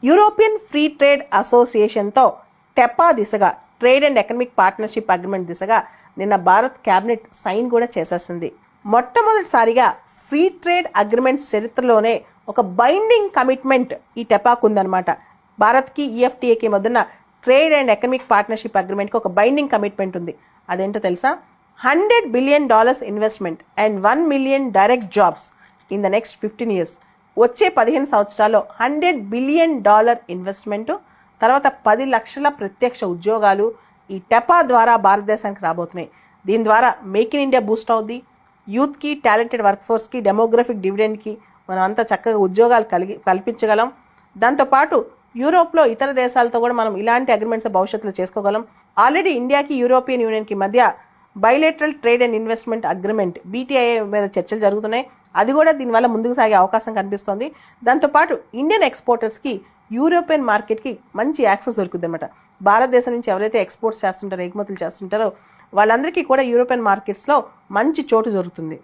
European free trade అసోసియేషన్తో టెపా దిశగా trade and economic partnership agreement దిశగా నిన్న భారత్ క్యాబినెట్ సైన్ కూడా చేసేసింది. మొట్టమొదటిసారిగా ఫ్రీ ట్రేడ్ అగ్రిమెంట్స్ చరిత్రలోనే ఒక బైండింగ్ కమిట్మెంట్ ఈ టెపాకు ఉందన్నమాట. భారత్కి ఈఎఫ్టీఏకి మధ్యన ట్రేడ్ అండ్ ఎకనమిక్ పార్ట్నర్షిప్ అగ్రిమెంట్కి ఒక బైండింగ్ కమిట్మెంట్ ఉంది. అదేంటో తెలుసా? $100 billion investment and 1 million direct jobs in the next 15 years. వచ్చే 15 సంవత్సరాల్లో $100 billion ఇన్వెస్ట్మెంట్, తర్వాత 10 లక్షల ప్రత్యక్ష ఉద్యోగాలు ఈ టెపా ద్వారా భారతదేశానికి రాబోతున్నాయి. దీని ద్వారా మేక్ ఇన్ ఇండియా బూస్ట్ అవుద్ది. యూత్కి, టాలెంటెడ్ వర్క్ ఫోర్స్కి, డెమోగ్రఫిక్ డివిడెండ్కి మనం అంతా చక్కగా ఉద్యోగాలు కల్పించగలం. దాంతోపాటు యూరోప్లో ఇతర దేశాలతో కూడా మనం ఇలాంటి అగ్రిమెంట్స్ భవిష్యత్తులో చేసుకోగలం. ఆల్రెడీ ఇండియాకి యూరోపియన్ యూనియన్కి మధ్య bilateral trade and investment agreement BTIA మీద చర్చలు జరుగుతున్నాయి. అది కూడా దీనివల్ల ముందుకు సాగే అవకాశం కనిపిస్తోంది. దాంతోపాటు ఇండియన్ ఎక్స్పోర్టర్స్కి యూరోపియన్ మార్కెట్కి మంచి యాక్సెస్ దొరుకుతుంది అన్నమాట. భారతదేశం నుంచి ఎవరైతే ఎక్స్పోర్ట్స్ చేస్తుంటారో, ఎగుమతులు చేస్తుంటారో వాళ్ళందరికీ కూడా యూరోపియన్ మార్కెట్స్లో మంచి చోటు దొరుకుతుంది.